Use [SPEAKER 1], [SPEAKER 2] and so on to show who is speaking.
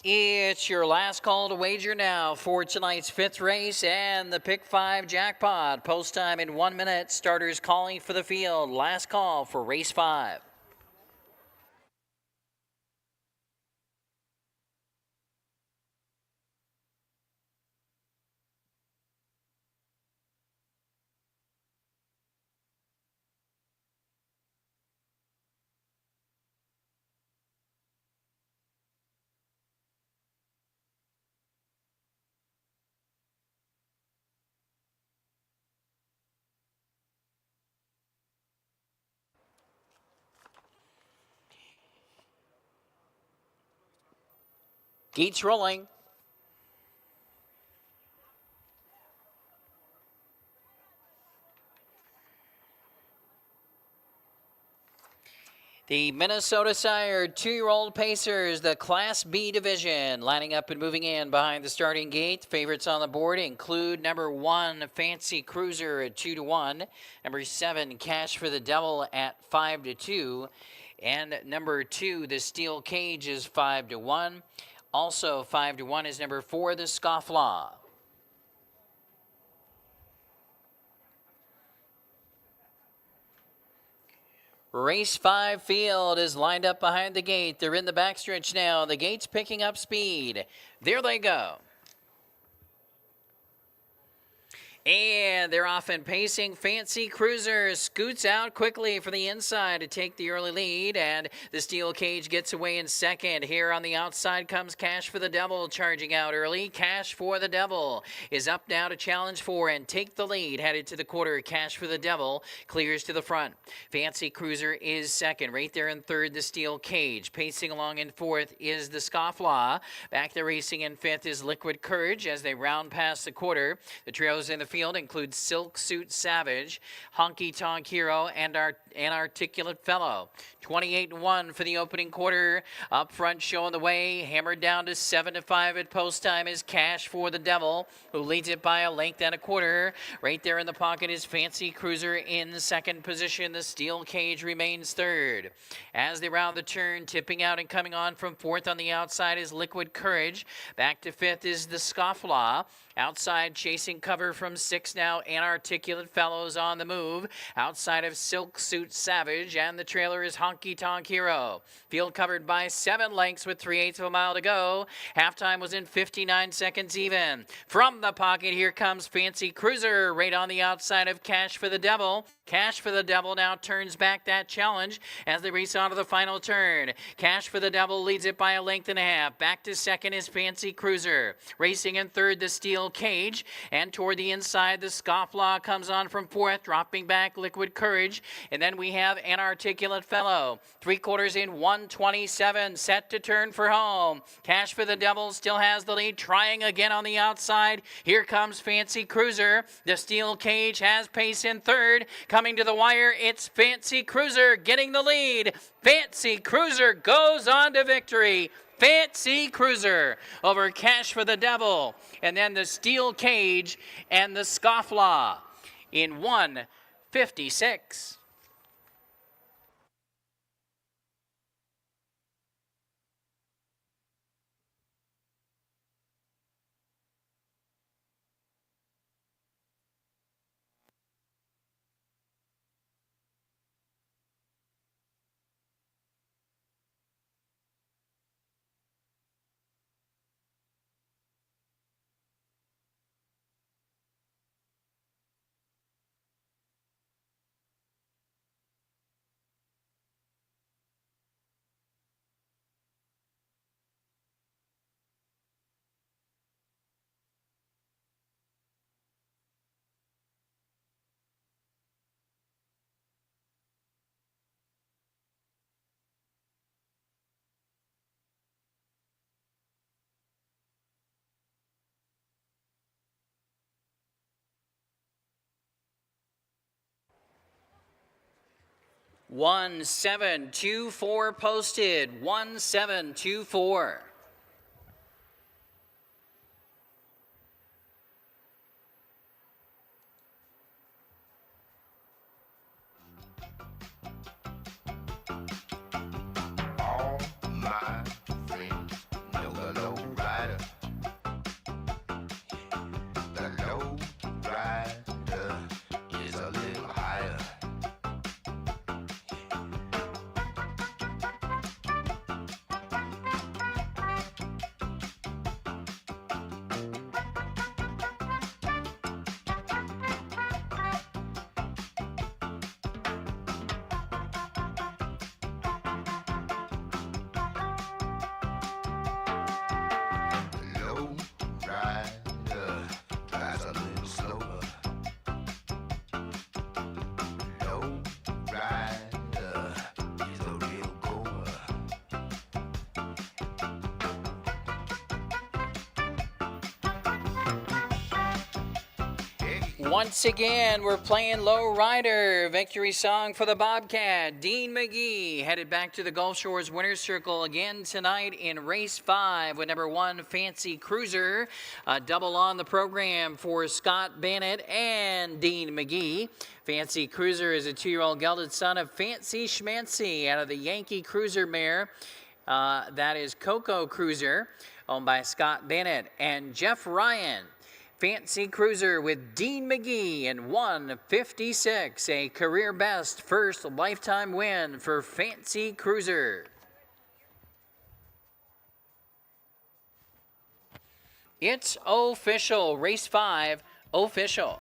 [SPEAKER 1] It's your last call to wager now for tonight's fifth race and the Pick 5 jackpot. Post time in 1 minute. Starters calling for the field. Last call for race 5. Gates rolling. The Minnesota sired 2-year-old Pacers, the Class B division, lining up and moving in behind the starting gate. Favorites on the board include number 1, Fancy Cruiser at 2-1, number 7, Cash for the Devil at 5-2, and number 2, the Steel Cage is 5-1. Also 5-1 is number 4, the Scofflaw. Race 5 field is lined up behind the gate. They're in the backstretch now. The gate's picking up speed. There they go. And they're off and pacing. Fancy Cruiser scoots out quickly for the inside to take the early lead. And the Steel Cage gets away in second. Here on the outside comes Cash for the Devil charging out early. Cash for the Devil is up now to challenge for and take the lead. Headed to the quarter. Cash for the Devil clears to the front. Fancy Cruiser is second. Right there in third, the Steel Cage. Pacing along in fourth is the Scofflaw. Back there racing in fifth is Liquid Courage as they round past the quarter. The trails in the field includes Silk Suit Savage, Honky Tonk Hero, and our Articulate Fellow. 28-1 for the opening quarter. Up front showing the way. Hammered down to 7-5 at post time is Cash for the Devil, who leads it by a length and a quarter. Right there in the pocket is Fancy Cruiser in second position. The Steel Cage remains third. As they round the turn, tipping out and coming on from fourth on the outside is Liquid Courage. Back to fifth is the Scofflaw. Outside, chasing cover from six now, Inarticulate Fellows on the move. Outside of Silk Suit Savage, and the trailer is Honky Tonk Hero. Field covered by 7 lengths with 3/8 of a mile to go. Halftime was in 59 seconds even. From the pocket, here comes Fancy Cruiser, right on the outside of Cash for the Devil. Cash for the Devil now turns back that challenge as they race on to the final turn. Cash for the Devil leads it by a length and a half. Back to second is Fancy Cruiser. Racing in third, the Steel Cage. And toward the inside, the Scofflaw comes on from fourth, dropping back Liquid Courage. And then we have an Articulate Fellow. 3/4 in 127, set to turn for home. Cash for the Devil still has the lead, trying again on the outside. Here comes Fancy Cruiser. The Steel Cage has pace in third. Coming to the wire, it's Fancy Cruiser getting the lead. Fancy Cruiser goes on to victory. Fancy Cruiser over Cash for the Devil. And then the Steel Cage and the Scofflaw in 1:56. One 724 posted. 1724.
[SPEAKER 2] All my friends know the Lord.
[SPEAKER 1] Once again, we're playing Low Rider. Victory song for the Bobcat. Dean McGee headed back to the Gulf Shores Winner's Circle again tonight in race 5 with number 1, Fancy Cruiser. A double on the program for Scott Bennett and Dean McGee. Fancy Cruiser is a 2-year-old gelded son of Fancy Schmancy out of the Yankee Cruiser mare. That is Coco Cruiser, owned by Scott Bennett and Jeff Ryan. Fancy Cruiser with Dean McGee in 1:56, a career best first lifetime win for Fancy Cruiser. It's official, race 5 official.